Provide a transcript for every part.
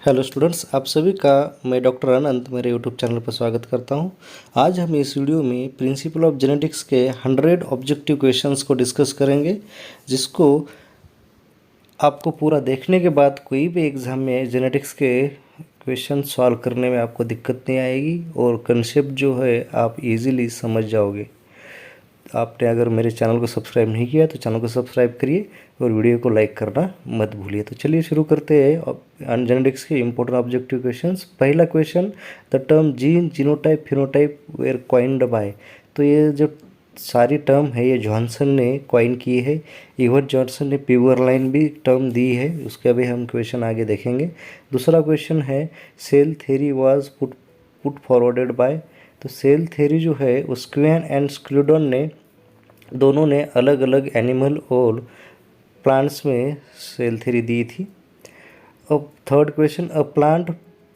Hello students, आप सभी का मैं डॉक्टर अनंत मेरे यूट्यूब चैनल पर स्वागत करता हूं। आज हम इस वीडियो में प्रिंसिपल ऑफ जेनेटिक्स के 100 ऑब्जेक्टिव क्वेश्चंस को डिस्कस करेंगे, जिसको आपको पूरा देखने के बाद कोई भी एग्ज़ाम में जेनेटिक्स के क्वेश्चन सॉल्व करने में आपको दिक्कत नहीं आएगी और कंसेप्ट जो है आप इजीली समझ जाओगे। आपने अगर मेरे चैनल को सब्सक्राइब नहीं किया तो चैनल को सब्सक्राइब करिए और वीडियो को लाइक करना मत भूलिए। तो चलिए शुरू करते हैं जेनेटिक्स के इंपॉर्टेंट ऑब्जेक्टिव क्वेश्चंस। पहला question, the term gene, genotype, phenotype were coined by. तो ये जो सारी टर्म है ये जॉनसन ने कॉइन की है। इवन जॉनसन ने प्योर लाइन भी टर्म दी है, उसका भी हम क्वेश्चन आगे देखेंगे। दूसरा क्वेश्चन है, cell theory was put forwarded by. तो सेल थ्योरी जो है वो स्क्वेन एंड स्क्लूडन ने दोनों ने अलग अलग एनिमल और प्लांट्स में सेल थ्योरी दी थी। अब third question, a plant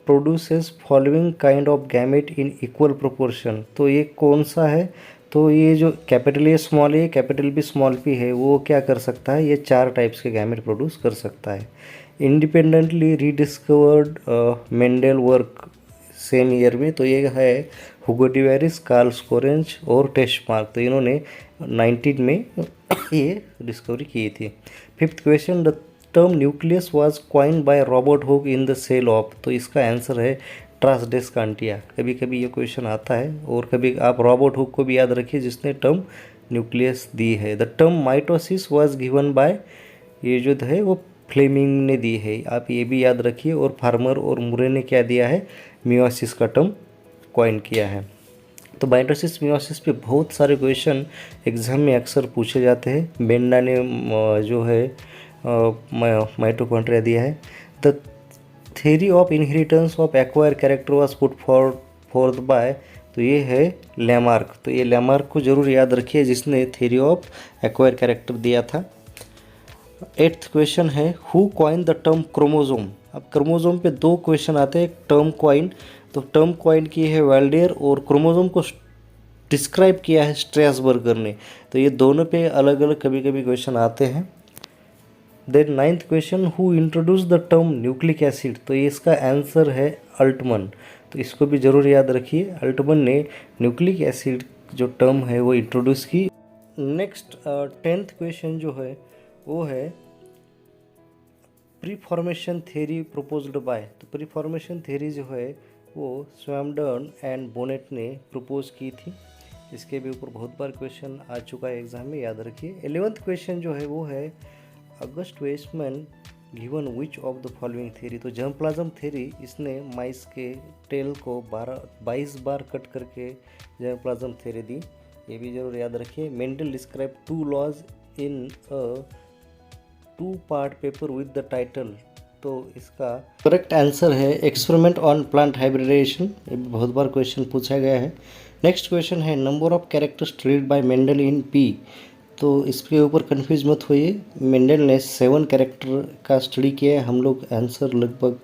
produces following kind of gamete in equal proportion. तो ये कौन सा है? तो ये जो capital A small A capital B small P है वो क्या कर सकता है? ये 4 टाइप्स के गैमेट प्रोड्यूस कर सकता है। Independently rediscovered Mendel work same year में, तो ये है हुगो डिवेरिस, कार्ल स्कोरेंज और टेस्टमार्क। तो इन्होंने 19 में ये डिस्कवरी की थी। Fifth question, the term nucleus was coined by Robert Hooke in the cell of. तो इसका आंसर है ट्रांसडेस्कांटिया। कभी कभी ये क्वेश्चन आता है और कभी आप रॉबर्ट हुक को भी याद रखिए जिसने टर्म न्यूक्लियस दी है। The term mitosis was given bye, ये जो है वो फ्लेमिंग ने दी है, आप ये भी याद रखिए। और फार्मर और मुरे ने क्या दिया है? मियोसिस का टर्म कॉइन किया है। तो माइटोसिस मियोसिस पे बहुत सारे क्वेश्चन एग्जाम में अक्सर पूछे जाते हैं। बेंडा ने जो है माइटोकॉन्ड्रिया दिया है। The theory of inheritance of acquire character was put forward bye, तो ये है लैमार्क। तो ये लैमार्क को जरूर याद रखिए जिसने थ्योरी ऑफ एक्वायर कैरेक्टर दिया था। 8th क्वेश्चन है, who coin the term chromosome. अब क्रोमोजोम पे 2 क्वेश्चन आते हैं। टर्म कॉइन, तो टर्म कॉइन की है वेल्डियर और क्रोमोजोम को डिस्क्राइब किया है स्ट्रैसबर्गर ने। तो ये दोनों पे अलग अलग कभी कभी क्वेश्चन आते हैं। Then 9th question, who introduce the term nucleic acid. तो ये इसका आंसर है अल्टमन। तो इसको भी ज़रूर याद रखिए, अल्टमन ने न्यूक्लिक एसिड जो टर्म है वो इंट्रोड्यूस की। नेक्स्ट 10th क्वेश्चन जो है वो है प्रीफॉर्मेशन थ्योरी प्रपोज्ड बाय। तो प्रीफॉर्मेशन थ्योरी जो है वो स्वैम्पटन एंड बोनेट ने प्रपोज की थी। इसके भी ऊपर बहुत बार क्वेश्चन आ चुका है एग्जाम में, याद रखिए। 11th क्वेश्चन जो है वो है August Weismann given which of the following theory. तो जर्मप्लाज्म थ्योरी, इसने माइस के टेल को 22 बार कट करके जर्मप्लाज्म थ्योरी दी, ये भी जरूर याद रखिए। Mendel describe 2 laws in a 2-part paper with the title. तो इसका करेक्ट आंसर है एक्सपेरिमेंट ऑन प्लांट हाइब्रिडेशन। ये भी बहुत बार क्वेश्चन पूछा गया है। नेक्स्ट क्वेश्चन है, number of characters studied by Mendel in P. तो इसके ऊपर कंफ्यूज मत होइए, मेंडल ने 7 कैरेक्टर का स्टडी किया है। हम लोग आंसर लगभग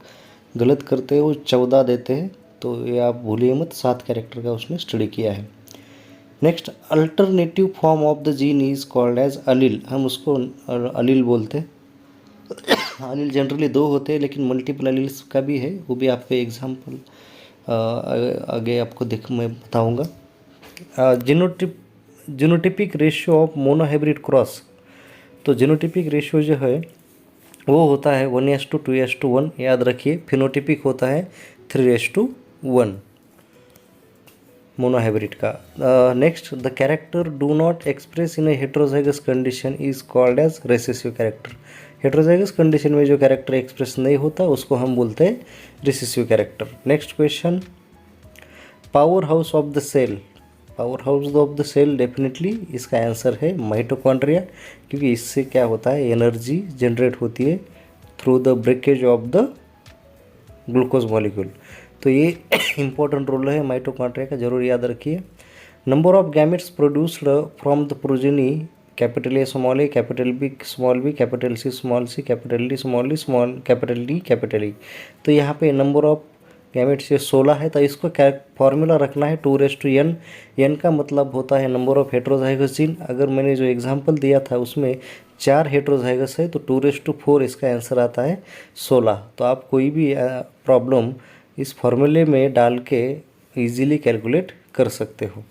गलत करते हैं, वो 14 देते हैं, तो ये आप भूलिए मत, 7 कैरेक्टर का उसने स्टडी किया है। Next, alternative form of the gene is called as allele. हम उसको अलील बोलते हैं। अलील जनरली 2 होते हैं, लेकिन मल्टीपल अलील्स का भी है, वो भी आपको एग्जाम्पल आगे आपको मैं बताऊंगा। Genotypic ratio of monohybrid cross. तो जीनोटिपिक रेशियो जो है वो होता है 1:2:1, याद रखिए। फिनोटिपिक होता है 3:1 मोनोहाइब्रिड का। Next, the character do not express in a heterozygous condition is called as recessive character. Heterozygous condition में जो कैरेक्टर एक्सप्रेस नहीं होता उसको हम बोलते हैं recessive character. Next question, power house of the cell. Power house of the cell definitely इसका answer है माइटोकॉन्ड्रिया, क्योंकि इससे क्या होता है, एनर्जी जनरेट होती है through the breakage of the glucose molecule. तो ये इंपॉर्टेंट रोल है माइटोकॉन्ड्रिया का, जरूर याद रखिए। Number of gametes produced from the progeny, capital A small A, capital B small B, capital C small C, capital D small D, small capital D capital E. तो यहाँ पे number of gametes ये 16 है, तो इसको क्या formula रखना है 2n। n का मतलब होता है नंबर ऑफ हेट्रोजाइगस जीन। अगर मैंने जो एग्जांपल दिया था उसमें 4 हेट्रोजाइगस है, तो 2/4 इसका आंसर आता है 16। तो आप कोई भी प्रॉब्लम इस फॉर्मूले में डाल के ईजिली कैलकुलेट कर सकते हो।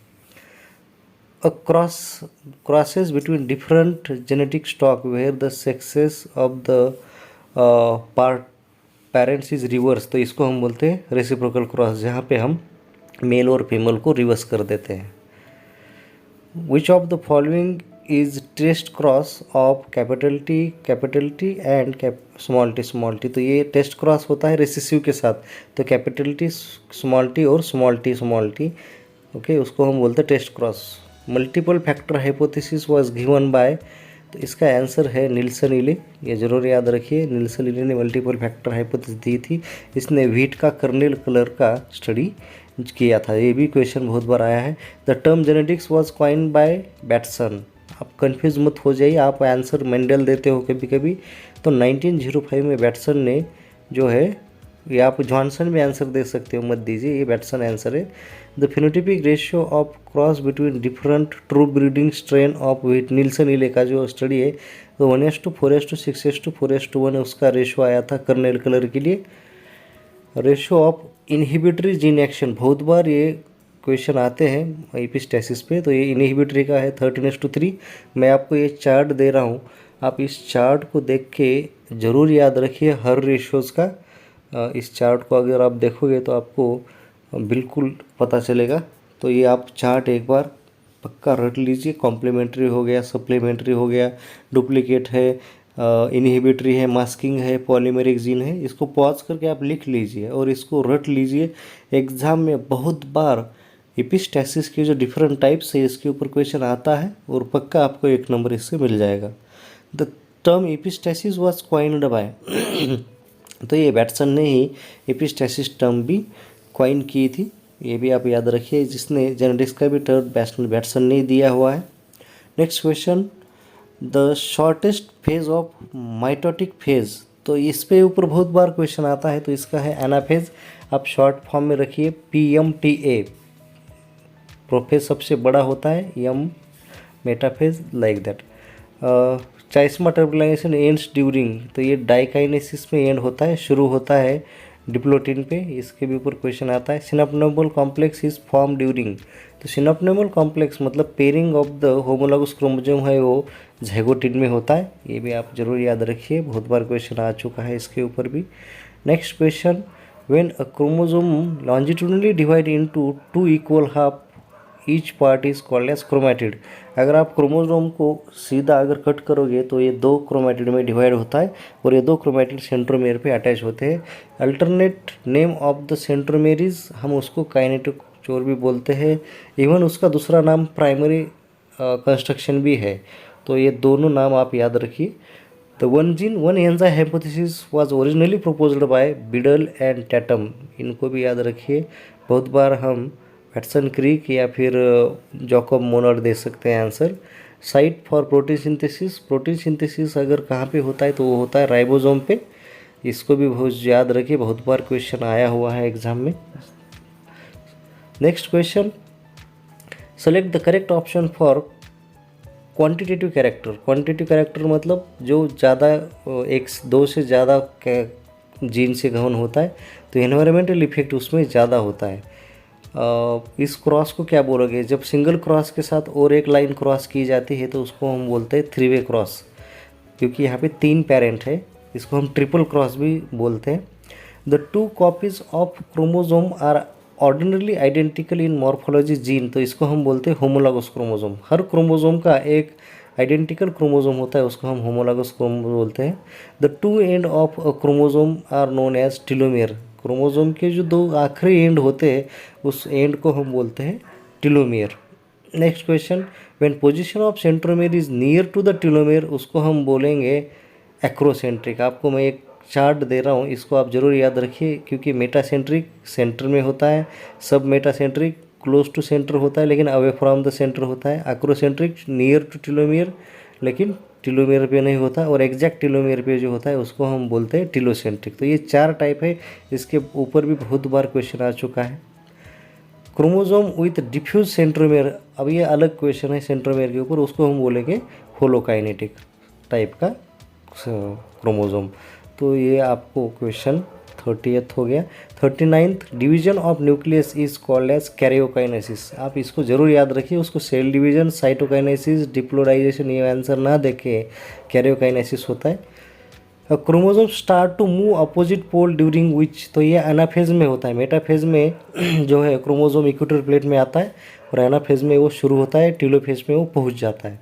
Crosses between different genetic stock where the sexes of the parents is reverse, तो इसको हम बोलते हैं रेसिप्रोकल क्रॉस, जहाँ पे हम मेल और फीमेल को रिवर्स कर देते हैं। Which of the following is test cross of capital T and small T, तो ये टेस्ट क्रॉस होता है रेसिसिव के साथ, तो कैपिटल टी स्मॉल टी और स्मॉल टी ओके, उसको हम बोलते हैं test cross. Multiple factor hypothesis was given by, तो इसका आंसर है निल्सन इले। ये जरूर याद रखिए, निल्सन इले ने मल्टीपल फैक्टर हाइपोथेसिस दी थी। इसने व्हीट का कर्नेल कलर का स्टडी किया था। ये भी क्वेश्चन बहुत बार आया है। The term genetics was coined bye Bateson. आप कंफ्यूज मत हो जाइए, आप आंसर मेंडल देते हो कभी कभी, तो 1905 में बैटसन ने जो है, ये आप जॉनसन में आंसर दे सकते हो, मत दीजिए, ये बैटसन आंसर है। The phenotypic ratio of cross between different true breeding strain of wheat, Nilsson Ehle का जो स्टडी है, तो 1:4:6:4:1 उसका रेशियो आया था कर्नेल कलर के लिए। Ratio of inhibitory gene action, बहुत बार ये क्वेश्चन आते हैं एपिस्टेसिस पे, तो ये इनहिबिटरी का है 13:3। मैं आपको ये चार्ट दे रहा हूँ, आप इस चार्ट को देख के ज़रूर याद रखिए हर रेशियोज़ का। इस चार्ट को अगर आप देखोगे तो आपको बिल्कुल पता चलेगा। तो ये आप चार्ट एक बार पक्का रट लीजिए। कॉम्प्लीमेंट्री हो गया, सप्लीमेंट्री हो गया, डुप्लीकेट है, इनहिबिटरी है, मास्किंग है, पॉलीमेरिक जीन है, इसको पॉज करके आप लिख लीजिए और इसको रट लीजिए। एग्ज़ाम में बहुत बार एपिस्टेसिस के जो डिफरेंट टाइप्स है इसके ऊपर क्वेश्चन आता है और पक्का आपको 1 नंबर इससे मिल जाएगा। The term epistasis was coined by, तो ये बैटसन ने ही एपिस्टेसिस टर्म भी कॉइन की थी, ये भी आप याद रखिए। जिसने जेनेटिक्स का भी टर्म बैटसन ने दिया हुआ है। Next question, the shortest phase of mitotic phase, तो इस पे ऊपर बहुत बार क्वेश्चन आता है, तो इसका है एनाफेज। आप शॉर्ट फॉर्म में रखिए PMTA। प्रोफेज सबसे बड़ा होता है, M metaphase, like that. Chiasma terminalization ends during, तो ये डाइकाइनेसिस में एंड होता है, शुरू होता है डिप्लोटिन पे, इसके भी ऊपर क्वेश्चन आता है। सिनेप्टोमल कॉम्प्लेक्स इज फॉर्म ड्यूरिंग, तो सिनेप्टोमल कॉम्प्लेक्स मतलब pairing of the homologous chromosome है वो ज़ाइगोटिन में होता है, ये भी आप जरूर याद रखिए, बहुत बार क्वेश्चन आ चुका है इसके ऊपर भी। Next question, when a chromosome longitudinally divide into 2 equal half each part is called as chromatid. अगर आप क्रोमोसोम को सीधा अगर कट करोगे तो ये 2 क्रोमैटिड में डिवाइड होता है और ये 2 क्रोमैटिड सेंट्रोमेयर पे अटैच होते हैं। अल्टरनेट नेम ऑफ द सेंट्रोमेरीज, हम उसको काइनेटोचोर भी बोलते हैं, इवन उसका दूसरा नाम प्राइमरी कंस्ट्रक्शन भी है, तो ये दोनों नाम आप याद रखिए। The one gene one enzyme hypothesis was originally proposed by Beadle and Tatum, इनको भी याद रखिए। बहुत बार हम हैटसन क्रीक या फिर जॉकब मोनर दे सकते हैं answer. Site for protein synthesis अगर कहाँ पे होता है तो वो होता है राइबोसोम पे, इसको भी बहुत याद रखिए, बहुत बार क्वेश्चन आया हुआ है एग्जाम में। Next question, select the correct option for quantitative character मतलब जो ज़्यादा एक 2 से ज़्यादा जीन से घन होता है, तो एनवायरमेंटल इफेक्ट उसमें ज़्यादा होता है। इस क्रॉस को क्या बोलोगे, जब सिंगल क्रॉस के साथ और एक लाइन क्रॉस की जाती है तो उसको हम बोलते हैं 3 वे क्रॉस, क्योंकि यहाँ पे 3 पेरेंट है, इसको हम ट्रिपल क्रॉस भी बोलते हैं। The 2 copies of chromosome are ordinarily identical in morphology gene, तो इसको हम बोलते हैं होमोलॉगस क्रोमोसोम। हर क्रोमोसोम का एक आइडेंटिकल क्रोमोसोम होता है, उसको हम होमोलॉगस क्रोमोसोम बोलते हैं। The 2 end of a chromosome are known as telomere, chromosome के जो 2 आखिरी एंड होते हैं उस एंड को हम बोलते हैं telomere. Next question, when position of centromere is near to the telomere, उसको हम बोलेंगे एक्रोसेंट्रिक। आपको मैं एक चार्ट दे रहा हूँ, इसको आप जरूर याद रखिए, क्योंकि मेटासेंट्रिक सेंटर में होता है, सब मेटासेंट्रिक क्लोज टू सेंटर होता है लेकिन अवे फ्रॉम द सेंटर होता है, एक्रोसेंट्रिक नियर टू टेलोमेयर लेकिन टेलोमेयर पे नहीं होता, और एग्जैक्ट टेलोमेयर पे जो होता है उसको हम बोलते हैं टेलोसेंट्रिक। तो ये 4 टाइप है, इसके ऊपर भी बहुत बार क्वेश्चन आ चुका है। क्रोमोसोम विथ डिफ्यूज सेंट्रोमेयर, अब ये अलग क्वेश्चन है सेंट्रोमेयर के ऊपर, उसको हम बोलेंगे होलोकाइनेटिक टाइप का क्रोमोसोम। तो ये आपको क्वेश्चन 30th हो गया। 39th, division of nucleus is called as karyokinesis. आप इसको जरूर याद रखिए, उसको सेल डिवीजन, साइटोकाइनेसिस, डिप्लोराइजेशन, ये आंसर ना देखे, कैरियोकाइनेसिस होता है। Chromosome start to move opposite pole during which, तो ये एनाफेज में होता है। मेटाफेज में जो है क्रोमोसोम इक्वेटर प्लेट में आता है, और एनाफेज में वो शुरू होता है, टेलोफेज में वो पहुंच जाता है।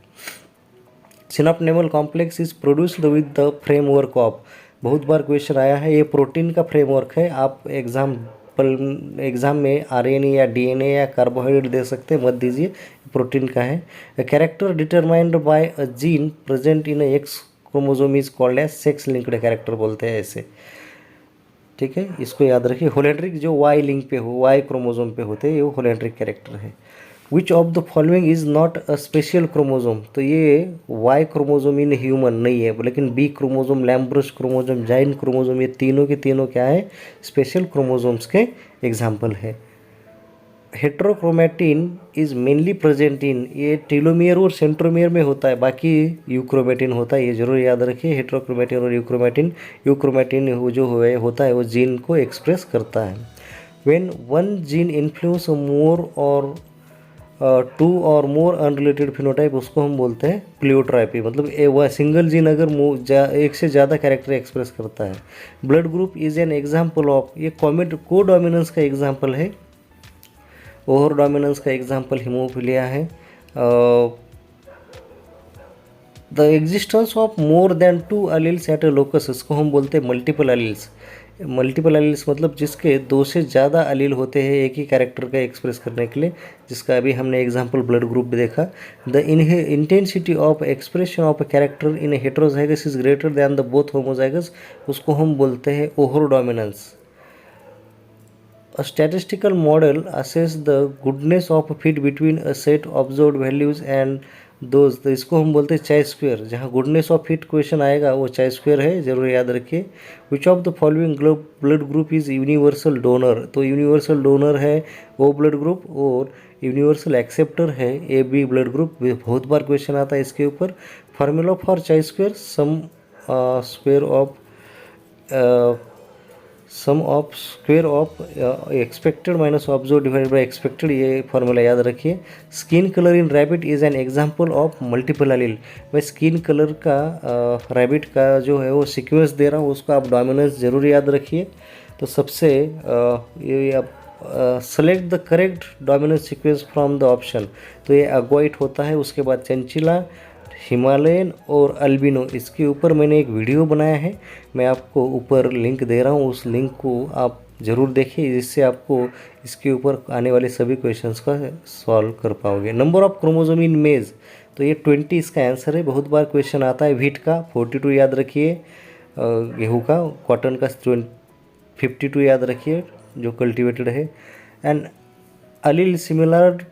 Synaptonemal complex is produced with the framework of, बहुत बार क्वेश्चन आया है, ये प्रोटीन का फ्रेमवर्क है। आप एग्जाम में आरएनए या डीएनए या कार्बोहाइड्रेट दे सकते हैं, मत दीजिए, प्रोटीन का है। Character determined by a gene present in X chromosome is called as sex linked character बोलते हैं ऐसे, ठीक है, इसको याद रखिए। होलेंड्रिक जो वाई लिंक पे हो, वाई क्रोमोसोम पे होते हैं, ये होलेंड्रिक कैरेक्टर है। Which of the following is not a special chromosome, तो ये वाई क्रोमोसोम इन ह्यूमन नहीं है, लेकिन बी क्रोमोसोम, लैम्ब्रस क्रोमोसोम, जाइन क्रोमोसोम, ये तीनों के तीनों क्या है, स्पेशल क्रोमोसोम्स के एग्जाम्पल है। Heterochromatin is mainly present in, ये टेलोमियर और सेंट्रोमियर में होता है, बाकी यूक्रोमेटिन होता है, ये जरूर याद रखिए, हेट्रोक्रोमेटिन और यूक्रोमेटिन। यूक्रोमेटिन जो होता है वो जीन को एक्सप्रेस करता है। व्हेन वन जीन इन्फ्लुएंस मोर और 2 और मोर अनरिलेटेड फिनोटाइप, उसको हम बोलते हैं प्लियोट्राइपी, मतलब वह सिंगल जीन अगर एक से ज़्यादा कैरेक्टर एक्सप्रेस करता है। Blood group is an example of, ये को डोमिनेंस का एग्जाम्पल है, ओवर डोमिनेंस का एग्जाम्पल हीमोफिलिया है। The existence of more than 2 alleles at a locus, इसको हम बोलते हैं मल्टीपल अलील्स। मल्टीपल अलील्स मतलब जिसके 2 से ज़्यादा अलील होते हैं एक ही कैरेक्टर का एक्सप्रेस करने के लिए, जिसका अभी हमने एग्जाम्पल ब्लड ग्रुप भी देखा। The intensity of expression of a character in heterozygous is greater than the both homozygous, उसको हम बोलते हैं over dominance. A statistical model assess the goodness of a fit between a set observed values and those, तो इसको हम बोलते हैं चाय स्क्वेयर, जहाँ गुडनेस ऑफ फिट क्वेश्चन आएगा वो चाय स्क्वेयर है, जरूर याद रखिए। विच of the following blood group is universal donor, तो यूनिवर्सल डोनर है ओ ब्लड ग्रुप, और यूनिवर्सल एक्सेप्टर है ए बी ब्लड ग्रुप, बहुत बार क्वेश्चन आता है इसके ऊपर। Formula for chi square, sum of square of expected minus observe divided by expected, ये फार्मूला याद रखिए। Skin colour in rabbit is an example of multiple allele, मैं स्किन कलर का रैबिट का जो है वो सीक्वेंस दे रहा हूँ, उसको आप डोमिनेंस जरूर याद रखिए। तो सबसे ये आप select the correct dominance sequence from the option, तो ये अग्वाइट होता है, उसके बाद चंचिला, हिमालयन और अल्बिनो, इसके ऊपर मैंने एक वीडियो बनाया है, मैं आपको ऊपर लिंक दे रहा हूँ, उस लिंक को आप ज़रूर देखिए, जिससे आपको इसके ऊपर आने वाले सभी क्वेश्चंस का सॉल्व कर पाओगे। Number of chromosome in maize, तो ये 20 इसका आंसर है, बहुत बार क्वेश्चन आता है। व्हीट का 42 याद रखिए, गेहूँ का, कॉटन का 52 याद रखिए जो कल्टिवेटेड है। And allele similar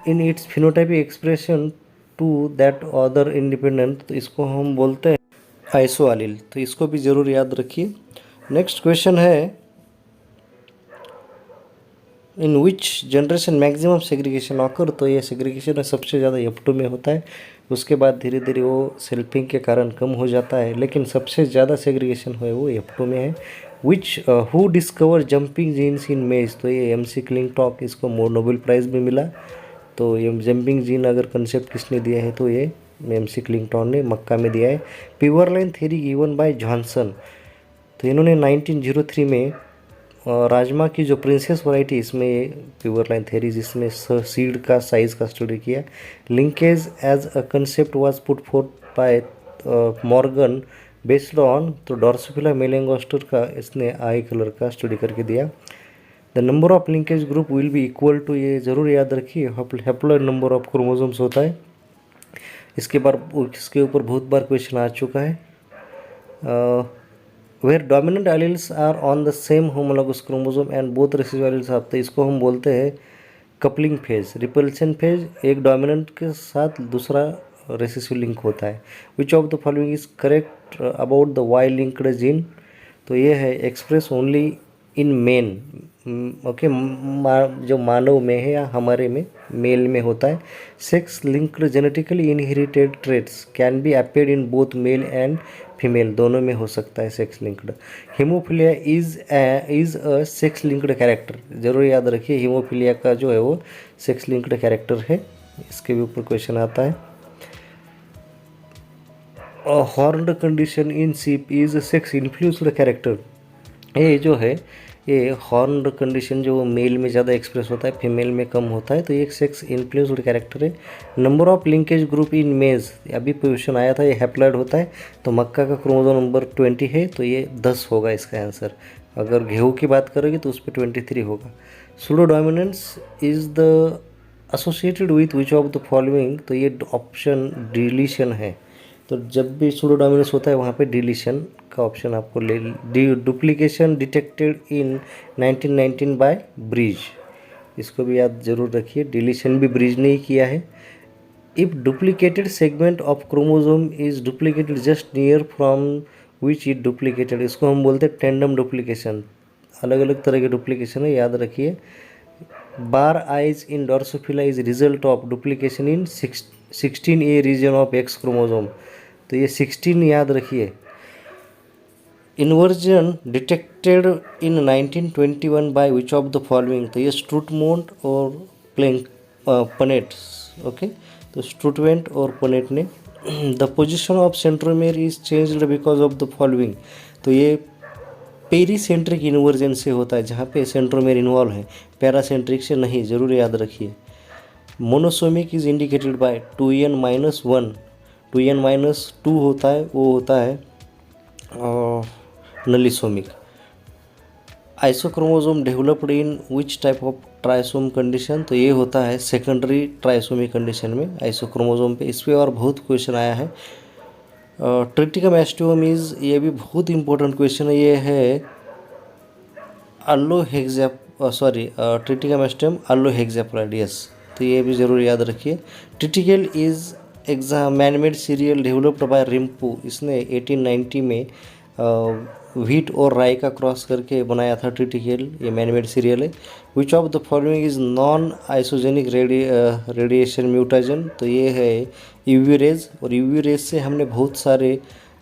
in its phenotypic expression to that other independent, तो इसको हम बोलते हैं आइसो अलील, तो इसको भी ज़रूर याद रखिए। नेक्स्ट क्वेश्चन है, in which generation maximum segregation occur, तो ये सेग्रीगेशन सबसे ज़्यादा F2 में होता है, उसके बाद धीरे धीरे वो सेल्फिंग के कारण कम हो जाता है, लेकिन सबसे ज़्यादा सेग्रीगेशन है वो F2 में है। Which who discover jumping genes in maize, तो ये MC क्लिंटॉक, इसको नोबेल प्राइज़ भी मिला। तो ये जंपिंग जीन अगर कंसेप्ट किसने दिया है, तो ये MC क्लिंटॉन ने मक्का में दिया है। Pure line theory given by Johnson, तो इन्होंने 1903 में राजमा की जो प्रिंसेस वैरायटी, इसमें प्योर लाइन थ्योरी, जिसमें सीड का साइज का स्टडी किया। Linkage as a concept was put forth by Morgan based on, तो डॉर्सोफिला मेलेंगोस्टर का इसने आई कलर का स्टडी करके दिया। The number of linkage group will be equal to, ये जरूर याद रखिए, हैप्लॉइड नंबर ऑफ क्रोमोसोम्स होता है। इसके ऊपर बहुत बार क्वेश्चन आ चुका है। Where dominant alleles are on the same homologous chromosome and both recessive alleles are, तो इसको हम बोलते हैं कपलिंग फेज, रिपल्सन फेज, एक डोमिनेंट के साथ दूसरा रेसेसिव लिंक होता है। Which of the following is correct about the Y linked gene, तो ये है express only in men, okay, जो मानव में है या हमारे में मेल में होता है। Sex linked genetically inherited traits can be appeared in both male and female, दोनों में हो सकता है sex linked. Haemophilia is a sex linked character, जरूर याद रखिए हीमोफीलिया का जो है वो सेक्स लिंक्ड कैरेक्टर है, इसके भी ऊपर क्वेश्चन आता है। Horned condition in sheep is sex influenced character, ये जो है ये हॉर्न्ड कंडीशन जो मेल में ज़्यादा एक्सप्रेस होता है, फीमेल में कम होता है, तो ये एक सेक्स इन्फ्लुएंस्ड कैरेक्टर है। Number of linkage group in मेज, अभी क्वेश्चन आया था, ये हैप्लॉइड होता है, तो मक्का का क्रोमोसोम नंबर 20 है, तो ये 10 होगा इसका आंसर। अगर गेहूँ की बात करोगे तो उस पर 23 होगा। Pseudo dominance is the associated with which of the following, तो ये ऑप्शन डिलीशन है, तो जब भी सूडो डोमिनेंस होता है वहाँ पे डिलीशन का ऑप्शन आपको ले। Duplication detected in 1919 by Bridge, इसको भी याद जरूर रखिए, डिलीशन भी ब्रिज ने ही किया है। If duplicated segment of chromosome is duplicated just near from which is duplicated, इसको हम बोलते हैं टेंडम डुप्लीकेशन। अलग अलग तरह के डुप्लीकेशन है, याद रखिए। Bar eyes in drosophila is result of duplication in 16A region of X chromosome, तो ये 16 याद रखिए। Inversion detected in 1921 by which of the following, तो ये स्ट्रूटमोंट और पनेट, ओके, तो स्ट्रूटवेंट और पनेट ने। The position of centromere is changed because of the following, तो ये पेरीसेंट्रिक इन्वर्जन से होता है, जहाँ पे सेंट्रोमेयर इन्वॉल्व है, पैरासेंट्रिक से नहीं, जरूर याद रखिए। Monosomic is indicated by 2n-1, 2n-2 होता है, वो होता है nullisomic. Isochromosome developed in which type of trisome condition, तो ये होता है सेकेंडरी ट्राइसोमिक कंडीशन में आइसोक्रोमोसोम पे, इस पर और बहुत क्वेश्चन आया है। ट्रिटिकम एस्टियम इज, ये भी बहुत इंपॉर्टेंट क्वेश्चन है, ये है ट्रिटिकम एस्टियम अल्लोहेक्साप्लॉइड, यस, तो ये भी ज़रूर याद रखिए। Triticale is man made cereal developed by Rimpau, इसने 1890 में व्हीट और राई का क्रॉस करके बनाया था ट्रिटिकल, ये मैन मेड सीरियल है। Which of the following is non isogenic radiation mutagen, तो ये है यूवी रेज, और यूवी रेज से हमने बहुत सारे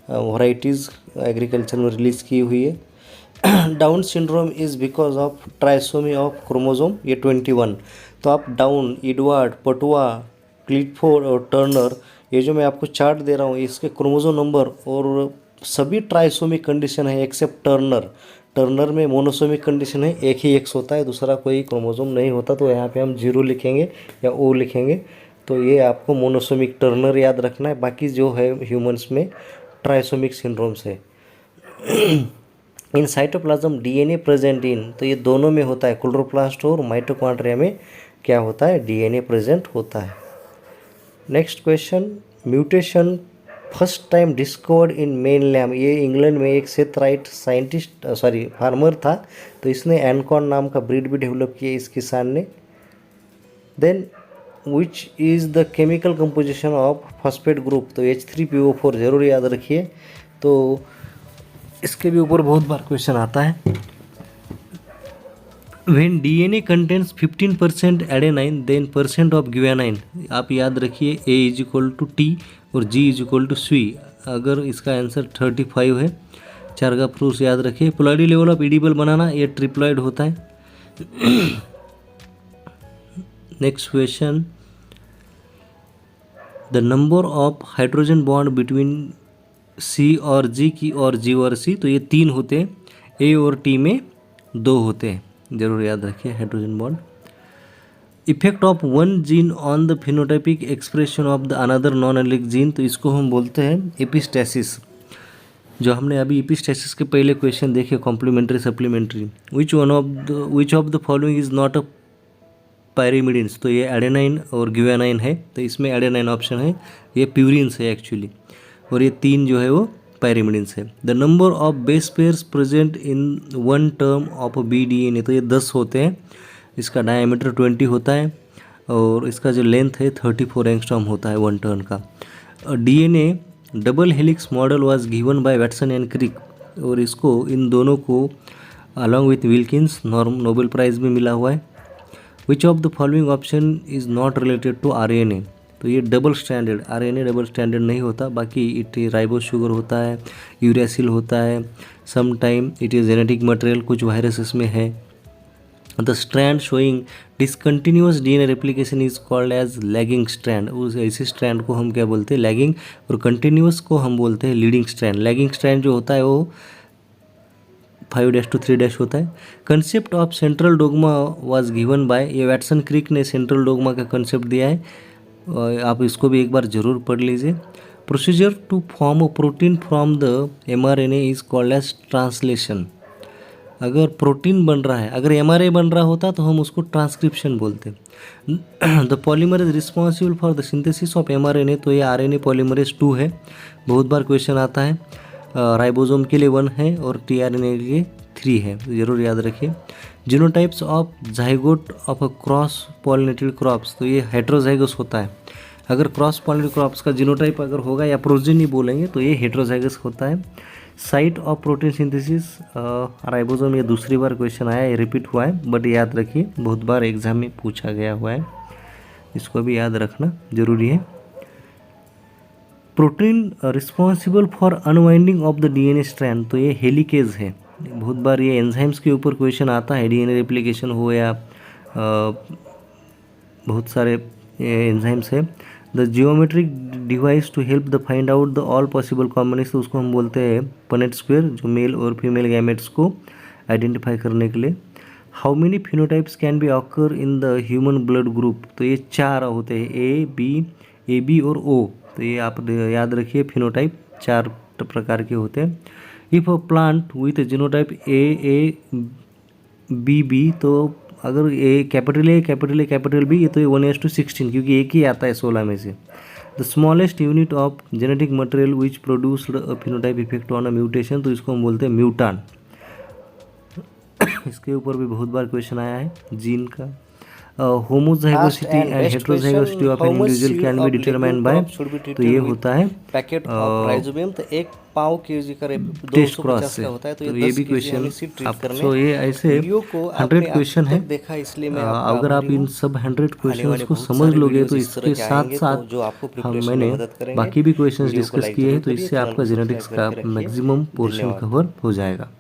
वैरायटीज़ एग्रीकल्चर में रिलीज़ की हुई है। Down syndrome is because of trisomy of chromosome, ये 21, तो आप डाउन, एडवर्ड, पटुआ, क्लिटफोर्ड और टर्नर, ये जो मैं आपको चार्ट दे रहा हूँ, इसके क्रोमोसोम नंबर और सभी ट्राइसोमिक कंडीशन है एक्सेप्ट टर्नर। टर्नर में मोनोसोमिक कंडीशन है, एक ही एक्स होता है, दूसरा कोई क्रोमोसोम नहीं होता, तो यहाँ पे हम 0 लिखेंगे या O लिखेंगे, तो ये आपको मोनोसोमिक टर्नर याद रखना है। बाकी जो है ह्यूमंस में ट्राइसोमिक सिंड्रोम्स है। In cytoplasm DNA present in, तो ये दोनों में होता है, क्लोरोप्लास्ट और माइटोकॉन्ड्रिया में क्या होता है, डीएनए प्रेजेंट होता है। Next question, mutation first time discovered in main lamb, ये इंग्लैंड में एक सेथ राइट साइंटिस्ट फार्मर था, तो इसने एनकॉन नाम का ब्रीड भी डेवलप किया इस किसान ने। Then which is the chemical composition of phosphate group, तो H3PO4, जरूर याद रखिए, तो इसके भी ऊपर बहुत बार क्वेश्चन आता है। When DNA contains 15% adenine then percent of guanine, आप याद रखिए A=T और G=C, अगर इसका आंसर 35 है, 4 का प्रूफ याद रखिए। प्लॉइडी लेवल ऑफ एडिबल बनाना, ये ट्रिप्लॉइड होता है। Next question, the number of hydrogen bond between C और G की और G और C, तो ये 3 होते हैं, A और T में 2 होते हैं, जरूर याद रखिए hydrogen bond. Effect of one gene on the phenotypic expression of the another non allelic gene, तो इसको हम बोलते हैं एपिस्टेसिस। जो हमने अभी एपिस्टेसिस के पहले क्वेश्चन देखे, complementary supplementary. Which of the following is not a pyrimidines, तो ये एडेनाइन और ग्वानाइन है, तो इसमें एडेनाइन ऑप्शन है, ये प्यूरिन्स है एक्चुअली, और ये 3 जो है वो पायरिमिडिन्स है। The number of base pairs present in one term of BDNA, तो ये 10 होते हैं, इसका डायमीटर 20 होता है और इसका जो लेंथ है 34 एंगस्ट्रॉम होता है 1 टर्न का। DNA double helix model was given by Watson and Crick, और इसको इन दोनों को along with Wilkins Nobel prize भी मिला हुआ है। Which of the following option is not related to RNA, तो ये double standard, RNA double standard नहीं होता, बाकी इट राइबोस शुगर होता है, यूरेसिल होता है, some time it is genetic material, कुछ वायरस इसमें है। The strand showing discontinuous DNA replication is called as lagging strand, उस ऐसे स्ट्रैंड को हम क्या बोलते हैं, लैगिंग, और कंटिन्यूअस को हम बोलते हैं लीडिंग स्ट्रैंड। लैगिंग स्ट्रैंड जो होता है वो 5' to 3' होता है। Concept of central dogma was given bye, ये वैटसन क्रिक ने सेंट्रल डोगमा का कंसेप्ट दिया है, आप इसको भी एक बार ज़रूर पढ़ लीजिए। Procedure to form a protein from the mRNA is called as translation. अगर प्रोटीन बन रहा है, अगर mRNA बन रहा होता तो हम उसको ट्रांसक्रिप्शन बोलते। The polymer is responsible for the synthesis of mRNA, तो ये RNA पॉलीमरेज 2 है, बहुत बार क्वेश्चन आता है। राइबोसोम के लिए 1 है और tRNA के लिए 3 है, तो ज़रूर याद रखिए। Genotypes of zygote of a cross pollinated crops, तो ये हेट्रोजाइगस होता है। अगर क्रॉस पॉलिनेटेड क्रॉप्स का जीनोटाइप अगर होगा या प्रोजेनी बोलेंगे तो ये हेट्रोजाइगस होता है। Site of protein synthesis ribosome, ये दूसरी बार क्वेश्चन आया, ये रिपीट हुआ है, बट याद रखिए बहुत बार एग्जाम में पूछा गया हुआ है, इसको भी याद रखना जरूरी है। Protein responsible for unwinding of the DNA strand, तो ये हेलिकेज है, बहुत बार ये एंजाइम्स के ऊपर क्वेश्चन आता है, डीएनए रेप्लिकेशन हो या बहुत सारे एंजाइम्स है। The geometric device to help the find out the all possible combination, तो उसको हम बोलते हैं पनेट स्क्वायर, जो मेल और फीमेल गैमेट्स को आइडेंटिफाई करने के लिए। How many phenotypes can be occur in the human blood group, तो ये 4 होते हैं, ए बी और ओ, तो ये आप याद रखिए, फिनोटाइप 4 प्रकार के होते हैं। If a plant with genotype A B B, तो अगर ए कैपिटल बी, ये तो 1:16, क्योंकि एक ही आता है 16 में से। The smallest unit of genetic material which produced a phenotype effect on a mutation, तो इसको हम बोलते हैं म्यूटान। इसके ऊपर भी बहुत बार क्वेश्चन आया है जीन का। Homozygosity and heterozygosity of an individual can be determined by, तो ये होता है पैकेट ऑफ राइजोबियम, तो 1 पाव केजी का टेस्ट क्रॉस से, तो ये भी क्वेश्चन आपको, ये ऐसे 100 क्वेश्चन है देखा, इसलिए मैं अगर आप इन सब 100 क्वेश्चन को समझ लोगे तो इसके साथ साथ मैंने बाकी भी क्वेश्चन डिस्कस किए हैं, तो इससे आपका जेनेटिक्स का मैक्सिमम पोर्शन कवर हो जाएगा।